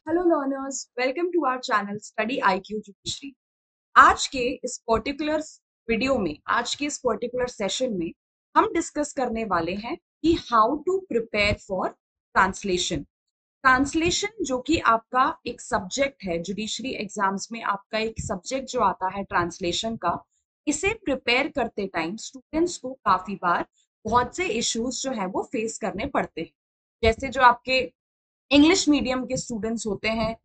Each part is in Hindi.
Hello learners, welcome to our channel study IQ judiciary. आज के इस पर्टिकुलर वीडियो में, आज के इस पर्टिकुलर सेशन में हम डिस्कस करने वाले हैं कि how to prepare for translation. Translation जो कि आपका एक सब्जेक्ट है, जुडिशरी एग्जाम्स में आपका एक सब्जेक्ट जो आता है ट्रांसलेशन का, इसे प्रिपेयर करते टाइम स्टूडेंट्स को काफी बार बहुत से इश्यूज जो है वो फेस करने पड़ते हैं। जैसे जो आपके इंग्लिश मीडियम के स्टूडेंट्स होते हैं,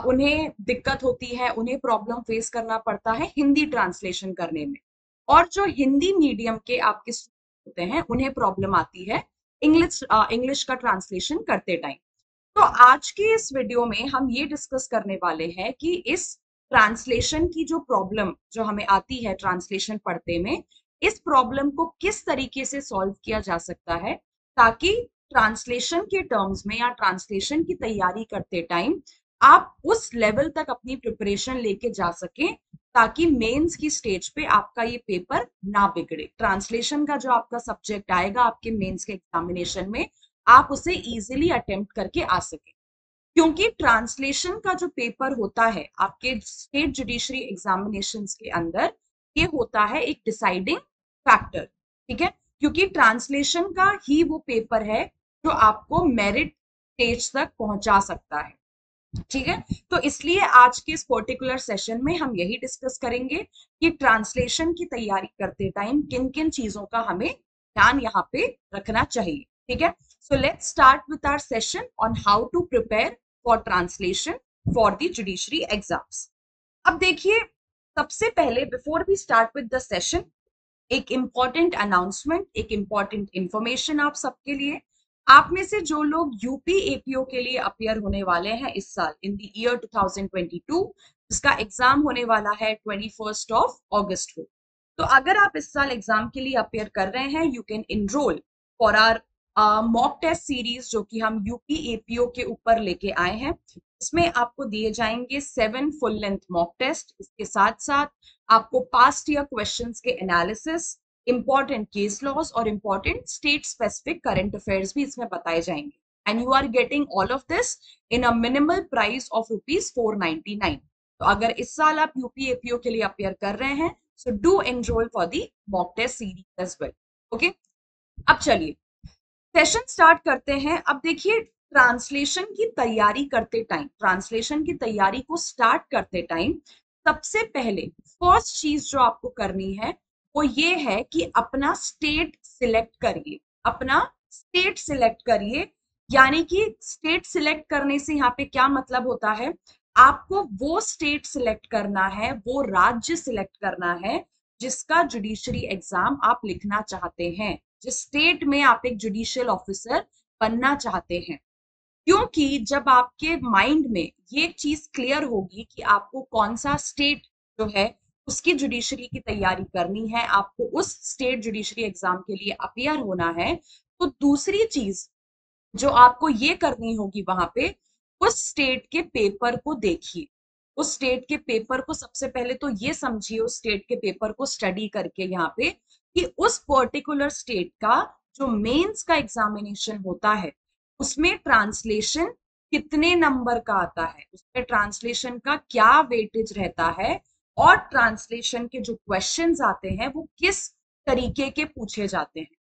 उन्हें दिक्कत होती है, उन्हें प्रॉब्लम फेस करना पड़ता है हिंदी ट्रांसलेशन करने में। और जो हिंदी मीडियम के आपके स्टूडेंट होते हैं उन्हें प्रॉब्लम आती है इंग्लिश का ट्रांसलेशन करते टाइम। तो आज के इस वीडियो में हम ये डिस्कस करने वाले हैं कि इस ट्रांसलेशन की जो प्रॉब्लम जो हमें आती है ट्रांसलेशन पढ़ते में, इस प्रॉब्लम को किस तरीके से सॉल्व किया जा सकता है ताकि ट्रांसलेशन के टर्म्स में या ट्रांसलेशन की तैयारी करते टाइम आप उस लेवल तक अपनी प्रिपरेशन लेके जा सकें ताकि मेंस की स्टेज पे आपका ये पेपर ना बिगड़े। ट्रांसलेशन का जो आपका सब्जेक्ट आएगा आपके मेंस के एग्जामिनेशन में, आप उसे इजीली अटेम्प्ट करके आ सके। क्योंकि ट्रांसलेशन का जो पेपर होता है आपके स्टेट जुडिशरी एग्जामिनेशंस के अंदर, ये होता है एक डिसाइडिंग फैक्टर। ठीक है, क्योंकि ट्रांसलेशन का ही वो पेपर है जो आपको मेरिट स्टेज तक पहुंचा सकता है। ठीक है, तो इसलिए आज के इस पर्टिकुलर सेशन में हम यही डिस्कस करेंगे कि ट्रांसलेशन की तैयारी करते टाइम किन किन चीजों का हमें ध्यान यहाँ पे रखना चाहिए। ठीक है, so let's start with our session on how to prepare for translation for the judiciary exams. अब देखिए, सबसे पहले before we start with the session, एक इंपॉर्टेंट अनाउंसमेंट, एक इंपॉर्टेंट इंफॉर्मेशन आप सबके लिए। आप में से जो लोग यूपी एपीओ के लिए अपियर होने वाले हैं इस साल इन द ईयर 2022, जिसका एग्जाम होने वाला है 21 अगस्त को, तो अगर आप इस साल एग्जाम के लिए अपियर कर रहे हैं, you can enroll for our mock test series जो कि हम यूपी एपीओ के ऊपर लेके आए हैं। इसमें आपको दिए जाएंगे 7 फुल लेंथ मॉक टेस्ट। इसके साथ साथ आपको पास्ट ईयर क्वेश्चंस के एनालिसिस, इंपॉर्टेंट केस लॉस और important state specific current affairs भी इसमें बताए जाएंगे। And you are getting all of this in a minimal price of ₹499। तो अगर इस साल आप यूपी एपीओ के लिए अपियर कर रहे हैं, so do enroll for the mock test series as well. Okay, अब चलिए सेशन स्टार्ट करते हैं। अब देखिए, ट्रांसलेशन की तैयारी करते टाइम, ट्रांसलेशन की तैयारी को स्टार्ट करते टाइम सबसे पहले फर्स्ट चीज जो आपको करनी है वो ये है कि अपना स्टेट सिलेक्ट करिए। अपना स्टेट सिलेक्ट करिए, यानी कि स्टेट सिलेक्ट करने से यहाँ पे क्या मतलब होता है, आपको वो स्टेट सिलेक्ट करना है, वो राज्य सिलेक्ट करना है जिसका जुडिशरी एग्जाम आप लिखना चाहते हैं, जिस स्टेट में आप एक जुडिशियल ऑफिसर बनना चाहते हैं। क्योंकि जब आपके माइंड में ये चीज क्लियर होगी कि आपको कौन सा स्टेट जो है उसकी जुडिशरी की तैयारी करनी है, आपको उस स्टेट जुडिशरी एग्जाम के लिए अपियर होना है, तो दूसरी चीज जो आपको ये करनी होगी वहां पे, उस स्टेट के पेपर को देखिए। उस स्टेट के पेपर को सबसे पहले तो ये समझिए, उस स्टेट के पेपर को स्टडी करके यहाँ पे कि उस पर्टिकुलर स्टेट का जो मेंस का एग्जामिनेशन होता है उसमें ट्रांसलेशन कितने नंबर का आता है, उसमें ट्रांसलेशन का क्या वेटेज रहता है, और ट्रांसलेशन के जो क्वेश्चंस आते हैं वो किस तरीके के पूछे जाते हैं।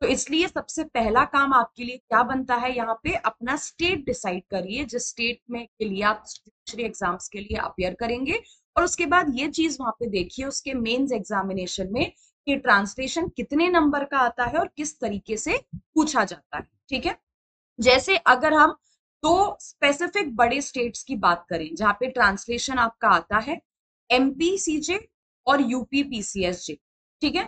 तो इसलिए सबसे पहला काम आपके लिए क्या बनता है, यहाँ पे अपना स्टेट डिसाइड करिए जिस स्टेट में के लिए आप जुडिशरी एग्जाम्स के लिए अपियर करेंगे। और उसके बाद ये चीज वहां पे देखिए उसके मेंस एग्जामिनेशन में कि ट्रांसलेशन कितने नंबर का आता है और किस तरीके से पूछा जाता है। ठीक है, जैसे अगर हम दो स्पेसिफिक बड़े स्टेट्स की बात करें जहां पे ट्रांसलेशन आपका आता है, एमपी सीजे और यूपी पीसीएसजे। ठीक है,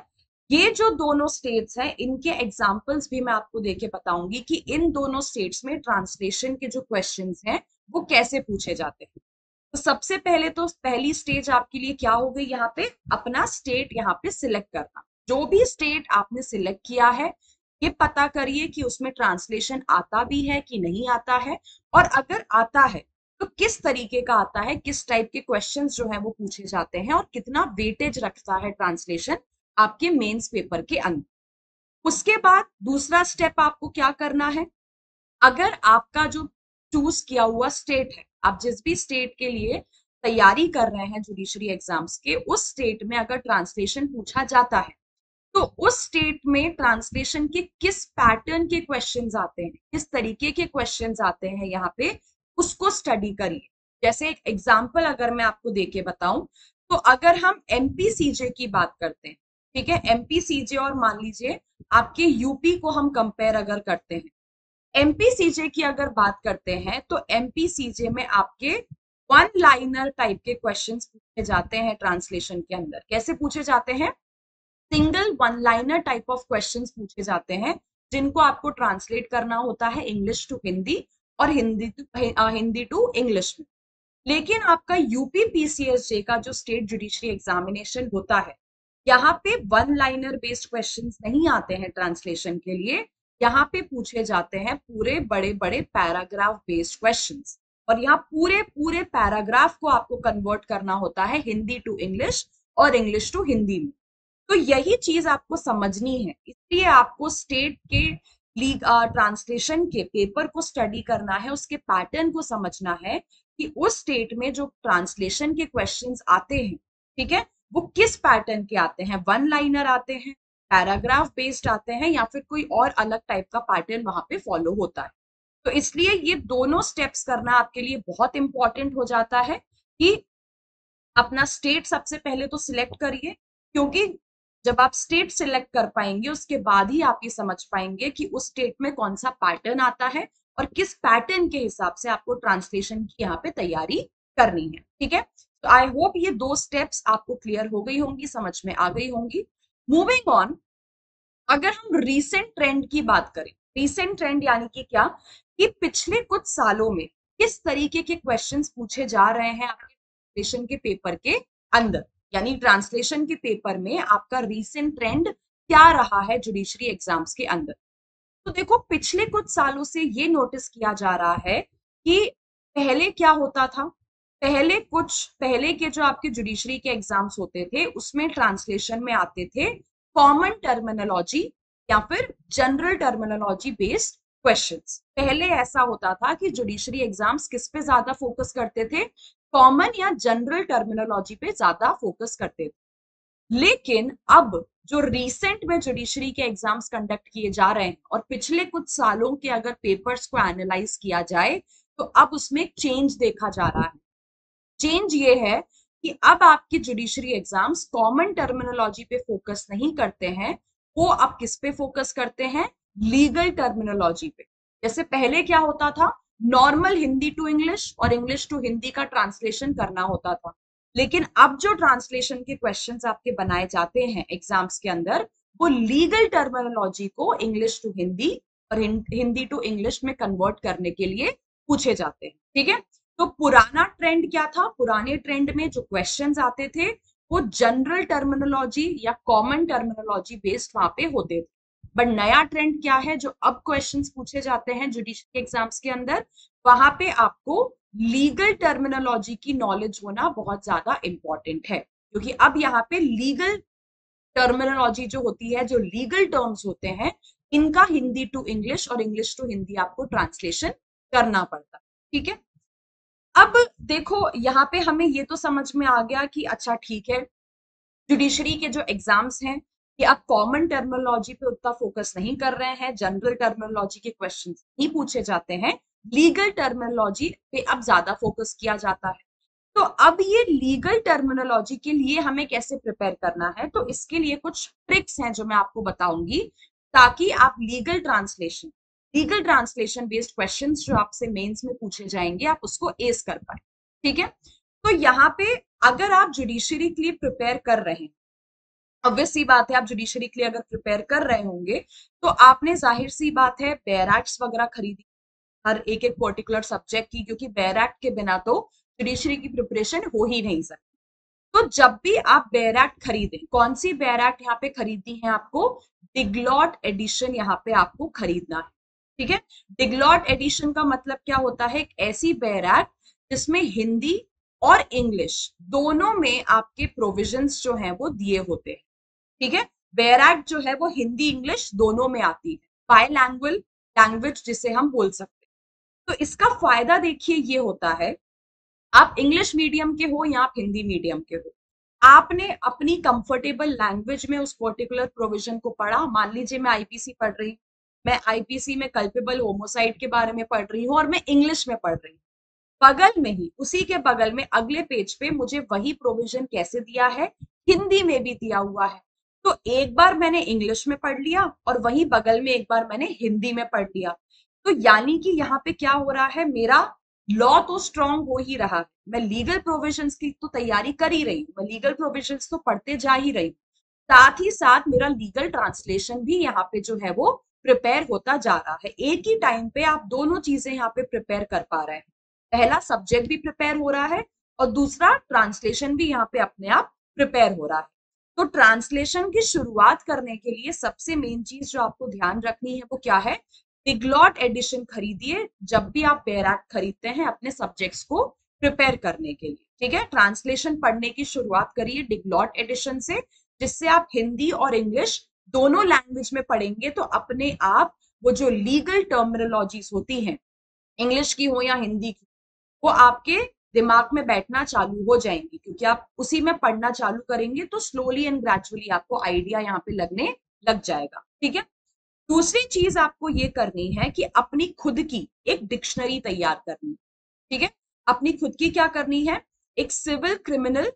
ये जो दोनों स्टेट्स हैं इनके एग्जाम्पल्स भी मैं आपको देके बताऊंगी कि इन दोनों स्टेट्स में ट्रांसलेशन के जो क्वेश्चंस हैं वो कैसे पूछे जाते हैं। तो सबसे पहले तो पहली स्टेज आपके लिए क्या हो गई, यहाँ पे अपना स्टेट यहाँ पे सिलेक्ट करना। जो भी स्टेट आपने सिलेक्ट किया है ये पता करिए कि उसमें ट्रांसलेशन आता भी है कि नहीं आता है, और अगर आता है तो किस तरीके का आता है, किस टाइप के क्वेश्चंस जो है वो पूछे जाते हैं और कितना वेटेज रखता है ट्रांसलेशन आपके मेंस पेपर के अंदर। उसके बाद दूसरा स्टेप आपको क्या करना है, अगर आपका जो चूज किया हुआ स्टेट है, आप जिस भी स्टेट के लिए तैयारी कर रहे हैं जुडिशरी एग्जाम्स के, उस स्टेट में अगर ट्रांसलेशन पूछा जाता है तो उस स्टेट में ट्रांसलेशन के किस पैटर्न के क्वेश्चंस आते हैं, किस तरीके के क्वेश्चंस आते हैं यहाँ पे, उसको स्टडी करिए। जैसे एक एग्जांपल अगर मैं आपको देके बताऊं, तो अगर हम एमपीसीजे की बात करते हैं, ठीक है, एमपीसीजे और मान लीजिए आपके यूपी को हम कंपेयर अगर करते हैं, एमपीसीजे की अगर बात करते हैं तो एमपीसीजे में आपके वन लाइनर टाइप के क्वेश्चंस पूछे जाते हैं ट्रांसलेशन के अंदर। कैसे पूछे जाते हैं? Single one liner type of questions पूछे जाते हैं, जिनको आपको ट्रांसलेट करना होता है इंग्लिश टू हिंदी और हिंदी टू इंग्लिश में। लेकिन आपका यूपी पीसीएसजे का जो स्टेट जुडिशरी एग्जामिनेशन होता है, यहाँ पे वन लाइनर बेस्ड क्वेश्चंस नहीं आते हैं ट्रांसलेशन के लिए। यहाँ पे पूछे जाते हैं पूरे बड़े बड़े पैराग्राफ बेस्ड क्वेश्चंस, और यहाँ पूरे पूरे पैराग्राफ को आपको कन्वर्ट करना होता है हिंदी टू इंग्लिश और इंग्लिश टू हिंदी में। तो यही चीज आपको समझनी है, इसलिए आपको स्टेट के लीग ट्रांसलेशन के पेपर को स्टडी करना है, उसके पैटर्न को समझना है कि उस स्टेट में जो ट्रांसलेशन के क्वेश्चंस आते हैं, ठीक है, वो किस पैटर्न के आते हैं, वन लाइनर आते हैं, पैराग्राफ बेस्ड आते हैं, या फिर कोई और अलग टाइप का पैटर्न वहां पे फॉलो होता है। तो इसलिए ये दोनों स्टेप्स करना आपके लिए बहुत इंपॉर्टेंट हो जाता है कि अपना स्टेट सबसे पहले तो सिलेक्ट करिए, क्योंकि जब आप स्टेट सिलेक्ट कर पाएंगे उसके बाद ही आप ये समझ पाएंगे कि उस स्टेट में कौन सा पैटर्न आता है और किस पैटर्न के हिसाब से आपको ट्रांसलेशन की यहाँ पे तैयारी करनी है। ठीक है, तो आई होप ये दो स्टेप्स आपको क्लियर हो गई होंगी, समझ में आ गई होंगी। मूविंग ऑन, अगर हम रीसेंट ट्रेंड की बात करें, रीसेंट ट्रेंड यानी कि क्या, कि पिछले कुछ सालों में किस तरीके के क्वेश्चंस पूछे जा रहे हैं आपके ट्रांसलेशन के पेपर के अंदर, यानी ट्रांसलेशन के पेपर में आपका रीसेंट ट्रेंड क्या रहा है जुडिशरी एग्जाम्स के अंदर। तो देखो, पिछले कुछ सालों से ये नोटिस किया जा रहा है कि पहले क्या होता था, पहले के जो आपके जुडिशरी के एग्जाम्स होते थे उसमें ट्रांसलेशन में आते थे कॉमन टर्मिनोलॉजी या फिर जनरल टर्मिनोलॉजी बेस्ड क्वेश्चंस। पहले ऐसा होता था कि जुडिशरी एग्जाम्स किस पे ज्यादा फोकस करते थे, कॉमन या जनरल टर्मिनोलॉजी पे ज्यादा फोकस करते थे। लेकिन अब जो रिसेंट में जुडिशरी के एग्जाम्स कंडक्ट किए जा रहे हैं और पिछले कुछ सालों के अगर पेपर्स को एनालाइज किया जाए तो अब उसमें एक चेंज देखा जा रहा है। चेंज ये है कि अब आपके जुडिशरी एग्जाम्स कॉमन टर्मिनोलॉजी पे फोकस नहीं करते हैं, वो अब किस पे फोकस करते हैं, लीगल टर्मिनोलॉजी पे। जैसे पहले क्या होता था, नॉर्मल हिंदी टू इंग्लिश और इंग्लिश टू हिंदी का ट्रांसलेशन करना होता था, लेकिन अब जो ट्रांसलेशन के क्वेश्चंस आपके बनाए जाते हैं एग्जाम्स के अंदर, वो लीगल टर्मिनोलॉजी को इंग्लिश टू हिंदी और हिंदी टू इंग्लिश में कन्वर्ट करने के लिए पूछे जाते हैं। ठीक है, तो पुराना ट्रेंड क्या था, पुराने ट्रेंड में जो क्वेश्चंस आते थे वो जनरल टर्मिनोलॉजी या कॉमन टर्मिनोलॉजी बेस्ड वहां पे होते थे। बट नया ट्रेंड क्या है, जो अब क्वेश्चंस पूछे जाते हैं जुडिशरी एग्जाम्स के अंदर, वहां पे आपको लीगल टर्मिनोलॉजी की नॉलेज होना बहुत ज्यादा इंपॉर्टेंट है, क्योंकि अब यहाँ पे लीगल टर्मिनोलॉजी जो होती है, जो लीगल टर्म्स होते हैं, इनका हिंदी टू इंग्लिश और इंग्लिश टू हिंदी आपको ट्रांसलेशन करना पड़ता है। ठीक है, अब देखो यहाँ पे हमें ये तो समझ में आ गया कि अच्छा ठीक है, जुडिशरी के जो एग्जाम्स हैं कि आप कॉमन टर्मिनोलॉजी पे उतना फोकस नहीं कर रहे हैं, जनरल टर्मिनोलॉजी के क्वेश्चंस नहीं पूछे जाते हैं, लीगल टर्मिनोलॉजी पे अब ज्यादा फोकस किया जाता है। तो अब ये लीगल टर्मिनोलॉजी के लिए हमें कैसे प्रिपेयर करना है, तो इसके लिए कुछ ट्रिक्स हैं जो मैं आपको बताऊंगी, ताकि आप लीगल ट्रांसलेशन बेस्ड क्वेश्चंस जो आपसे मेंस में पूछे जाएंगे आप उसको एस कर पाए। ठीक है, तो यहाँ पे अगर आप जुडिशरी के लिए प्रिपेयर कर रहे हैं, ऑब्वियस सी बात है, आप जुडिशरी के लिए अगर प्रिपेयर कर रहे होंगे तो आपने जाहिर सी बात है बेयर एक्ट्स वगैरह खरीदी हर एक एक पर्टिकुलर सब्जेक्ट की, क्योंकि बेयर एक्ट के बिना तो जुडिशरी की प्रिपरेशन हो ही नहीं सकती। तो जब भी आप बेयर एक्ट खरीदें, कौन सी बेयर एक्ट यहाँ पे खरीदनी है आपको, डिगलॉट एडिशन यहाँ पे आपको खरीदना है। ठीक है, डिगलॉट एडिशन का मतलब क्या होता है, एक ऐसी बेयर एक्ट जिसमें हिंदी और इंग्लिश दोनों में आपके प्रोविजंस जो हैं वो दिए होते हैं। ठीक है, बेयर एक्ट जो है वो हिंदी इंग्लिश दोनों में आती है, बायलैंग्वेज लैंग्वेज जिसे हम बोल सकते हैं। तो इसका फायदा देखिए ये होता है आप इंग्लिश मीडियम के हो या आप हिंदी मीडियम के हो, आपने अपनी कंफर्टेबल लैंग्वेज में उस पर्टिकुलर प्रोविजन को पढ़ा। मान लीजिए मैं आईपीसी पढ़ रही हूँ, मैं आईपीसी में कल्पेबल होमोसाइड के बारे में पढ़ रही हूँ और मैं इंग्लिश में पढ़ रही हूँ। बगल में ही, उसी के बगल में अगले पेज पे मुझे वही प्रोविजन कैसे दिया है, हिंदी में भी दिया हुआ है। तो एक बार मैंने इंग्लिश में पढ़ लिया और वहीं बगल में एक बार मैंने हिंदी में पढ़ लिया। तो यानी कि यहाँ पे क्या हो रहा है, मेरा लॉ तो स्ट्रांग हो ही रहा है, मैं लीगल प्रोविजंस की तो तैयारी कर ही रही हूँ, मैं लीगल प्रोविजंस तो पढ़ते जा ही रही हूँ, साथ ही साथ मेरा लीगल ट्रांसलेशन भी यहाँ पे जो है वो प्रिपेयर होता जा रहा है। एक ही टाइम पे आप दोनों चीजें यहाँ पे प्रिपेयर कर पा रहे हैं, पहला सब्जेक्ट भी प्रिपेयर हो रहा है और दूसरा ट्रांसलेशन भी यहाँ पे अपने आप प्रिपेयर हो रहा है। तो ट्रांसलेशन की शुरुआत करने के लिए सबसे मेन चीज जो आपको ध्यान रखनी है वो क्या है, डिग्लॉट एडिशन खरीदिए जब भी आप बैराक खरीदते हैं अपने सब्जेक्ट्स को प्रिपेयर करने के लिए। ठीक है, ट्रांसलेशन पढ़ने की शुरुआत करिए डिग्लॉट एडिशन से, जिससे आप हिंदी और इंग्लिश दोनों लैंग्वेज में पढ़ेंगे तो अपने आप वो जो लीगल टर्मिनोलॉजीज होती हैं, इंग्लिश की हो या हिंदी की, वो आपके दिमाग में बैठना चालू हो जाएंगी, क्योंकि आप उसी में पढ़ना चालू करेंगे तो स्लोली एंड ग्रेजुअली आपको आइडिया यहाँ पे लगने लग जाएगा। ठीक है, दूसरी चीज आपको ये करनी है कि अपनी खुद की एक डिक्शनरी तैयार करनी। ठीक है, अपनी खुद की क्या करनी है, एक सिविल क्रिमिनल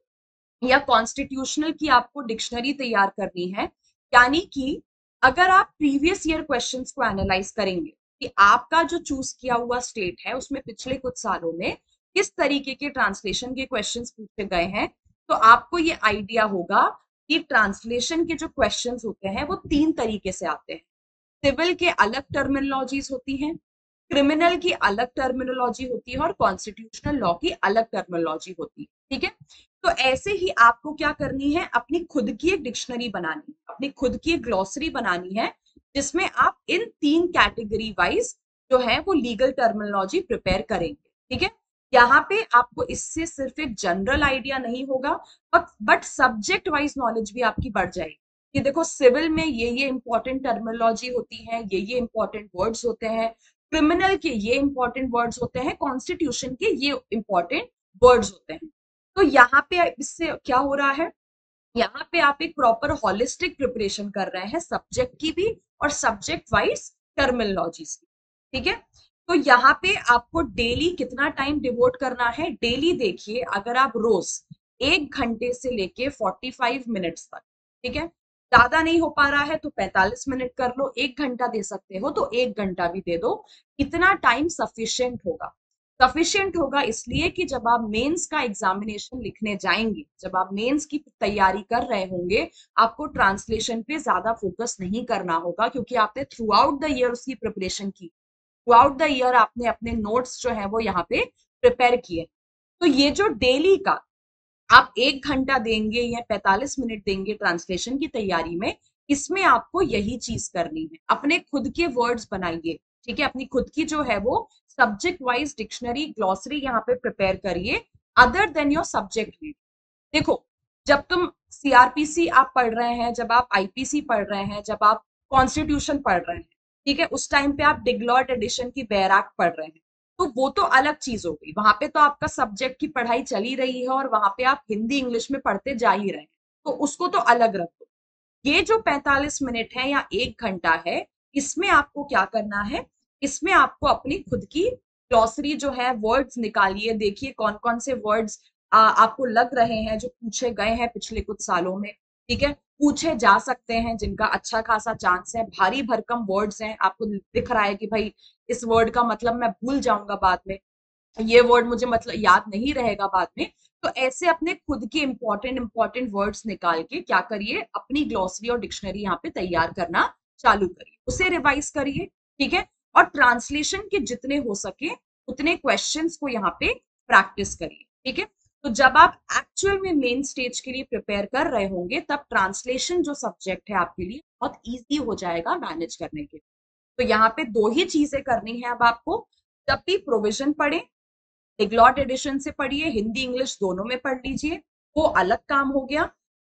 या कॉन्स्टिट्यूशनल की आपको डिक्शनरी तैयार करनी है। यानी कि अगर आप प्रीवियस ईयर क्वेश्चंस को एनालाइज करेंगे कि आपका जो चूज किया हुआ स्टेट है उसमें पिछले कुछ सालों में किस तरीके के ट्रांसलेशन के क्वेश्चंस पूछे गए हैं, तो आपको ये आइडिया होगा कि ट्रांसलेशन के जो क्वेश्चंस होते हैं वो तीन तरीके से आते हैं। सिविल के अलग टर्मिनोलॉजीज होती हैं, क्रिमिनल की अलग टर्मिनोलॉजी होती है और कॉन्स्टिट्यूशनल लॉ की अलग टर्मिनोलॉजी होती है। ठीक है, तो ऐसे ही आपको क्या करनी है, अपनी खुद की एक डिक्शनरी बनानी है, अपनी खुद की एक ग्लॉसरी बनानी है, जिसमें आप इन तीन कैटेगरी वाइज जो है वो लीगल टर्मिनोलॉजी प्रिपेयर करेंगे। ठीक है, यहाँ पे आपको इससे सिर्फ एक जनरल आइडिया नहीं होगा, बट सब्जेक्ट वाइज नॉलेज भी आपकी बढ़ जाएगी कि देखो सिविल में ये इंपॉर्टेंट टर्मिनोलॉजी होती है, ये इंपॉर्टेंट वर्ड्स होते हैं, क्रिमिनल के ये इंपॉर्टेंट वर्ड्स होते हैं, कॉन्स्टिट्यूशन के ये इंपॉर्टेंट वर्ड्स होते हैं। तो यहाँ पे इससे क्या हो रहा है, यहाँ पे आप एक प्रॉपर हॉलिस्टिक प्रिपरेशन कर रहे हैं सब्जेक्ट की भी और सब्जेक्ट वाइज टर्मिनोलॉजीज की। ठीक है, तो यहाँ पे आपको डेली कितना टाइम डिवोट करना है, डेली देखिए अगर आप रोज 1 घंटे से लेके 45 मिनट्स तक, ठीक है, ज्यादा नहीं हो पा रहा है तो 45 मिनट कर लो, 1 घंटा दे सकते हो तो 1 घंटा भी दे दो, इतना टाइम सफिशियंट होगा। सफिशियंट होगा इसलिए कि जब आप मेंस का एग्जामिनेशन लिखने जाएंगे, जब आप मेंस की तैयारी कर रहे होंगे, आपको ट्रांसलेशन पे ज्यादा फोकस नहीं करना होगा, क्योंकि आपने थ्रू आउट द ईयर उसकी प्रिपरेशन की, थ्रू आउट द ईयर आपने अपने नोट्स जो है वो यहाँ पे प्रिपेयर किए। तो ये जो डेली का आप 1 घंटा देंगे या 45 मिनट देंगे ट्रांसलेशन की तैयारी में, इसमें आपको यही चीज करनी है, अपने खुद के वर्ड्स बनाइए। ठीक है, अपनी खुद की जो है वो सब्जेक्ट वाइज डिक्शनरी ग्लॉसरी यहाँ पे प्रिपेयर करिए, other than your subject read. देखो, जब तुम सीआरपीसी आप पढ़ रहे हैं, जब आप आईपीसी पढ़ रहे हैं, जब आप कॉन्स्टिट्यूशन पढ़ रहे हैं, ठीक है, उस टाइम पे आप डिग्लॉट एडिशन की बैराक पढ़ रहे हैं, तो वो तो अलग चीज हो गई, वहां पे तो आपका सब्जेक्ट की पढ़ाई चली रही है और वहां पे आप हिंदी इंग्लिश में पढ़ते जा ही रहे हैं, तो उसको तो अलग रखो। ये जो 45 मिनट है या 1 घंटा है, इसमें आपको क्या करना है, इसमें आपको अपनी खुद की ग्लॉसरी जो है वर्ड्स निकालिए, देखिए कौन कौन से वर्ड्स आपको लग रहे हैं जो पूछे गए हैं पिछले कुछ सालों में। ठीक है, पूछे जा सकते हैं, जिनका अच्छा खासा चांस है, भारी भरकम वर्ड्स हैं, आपको दिख रहा है कि भाई इस वर्ड का मतलब मैं भूल जाऊंगा बाद में, ये वर्ड मुझे मतलब याद नहीं रहेगा बाद में, तो ऐसे अपने खुद के इंपॉर्टेंट वर्ड्स निकाल के क्या करिए, अपनी ग्लॉसरी और डिक्शनरी यहाँ पे तैयार करना चालू करिए, उसे रिवाइज करिए। ठीक है, और ट्रांसलेशन के जितने हो सके उतने क्वेश्चंस को यहाँ पे प्रैक्टिस करिए। ठीक है, तो जब आप एक्चुअल में मेन स्टेज के लिए प्रिपेयर कर रहे होंगे तब ट्रांसलेशन जो सब्जेक्ट है आपके लिए बहुत ईजी हो जाएगा मैनेज करने के लिए। तो यहाँ पे दो ही चीजें करनी है अब आपको, जब भी प्रोविजन पढ़े, डिग्लॉट एडिशन से पढ़िए, हिंदी इंग्लिश दोनों में पढ़ लीजिए, वो अलग काम हो गया।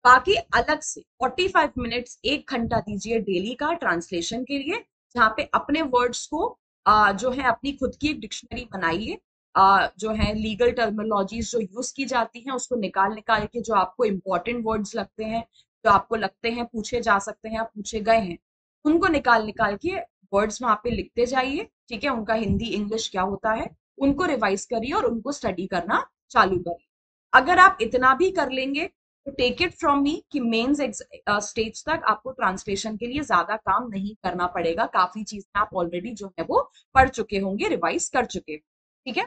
बाकी अलग से 45 मिनट्स 1 घंटा दीजिए डेली का ट्रांसलेशन के लिए, जहाँ पे अपने वर्ड्स को जो है अपनी खुद की एक डिक्शनरी बनाइए, जो है लीगल टर्मिनोलॉजीज जो यूज की जाती हैं उसको निकाल निकाल के जो आपको इंपॉर्टेंट वर्ड्स लगते हैं, जो आपको लगते हैं पूछे जा सकते हैं या पूछे गए हैं, उनको निकाल निकाल के वर्ड्स वहां पे लिखते जाइए। ठीक है, उनका हिंदी इंग्लिश क्या होता है उनको रिवाइज करिए और उनको स्टडी करना चालू करिए। अगर आप इतना भी कर लेंगे तो टेक इट फ्रॉम मी कि मेंस स्टेज तक आपको ट्रांसलेशन के लिए ज्यादा काम नहीं करना पड़ेगा, काफी चीजें आप ऑलरेडी जो है वो पढ़ चुके होंगे, रिवाइज कर चुके होंगे। ठीक है,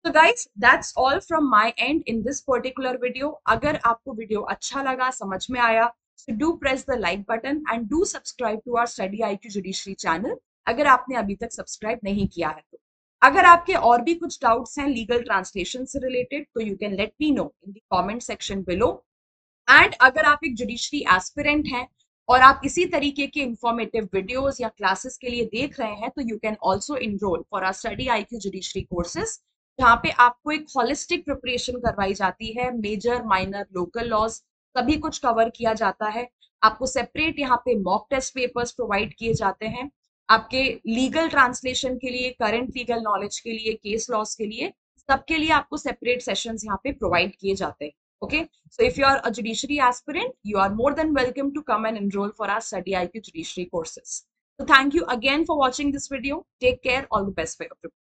तो guys that's all from my and in this particular video. अगर आपको वीडियो अच्छा लगा, समझ में आया, so do press the like button and do subscribe to our Study IQ Judiciary channel अगर आपने अभी तक सब्सक्राइब नहीं किया है तो। अगर आपके और भी कुछ डाउट्स हैं लीगल ट्रांसलेशन से रिलेटेड तो you can let me know in the comment section below. And अगर आप एक जुडिशरी एस्पिरेंट हैं और आप इसी तरीके के इंफॉर्मेटिव वीडियोस या क्लासेस के लिए देख रहे हैं तो you can also enroll for our study IQ judiciary courses, जहाँ पे आपको एक होलिस्टिक प्रिपरेशन करवाई जाती है। मेजर माइनर लोकल लॉज सभी कुछ कवर किया जाता है। आपको सेपरेट यहाँ पे मॉक टेस्ट पेपर्स प्रोवाइड किए जाते हैं आपके लीगल ट्रांसलेशन के लिए, करंट लीगल नॉलेज के लिए, केस लॉस के लिए, सबके लिए आपको सेपरेट सेशंस यहाँ पे प्रोवाइड किए जाते हैं। Okay, so if you are a judiciary aspirant, you are more than welcome to come and enroll for our Study IQ Judiciary courses. So thank you again for watching this video. Take care. All the best for your preparation.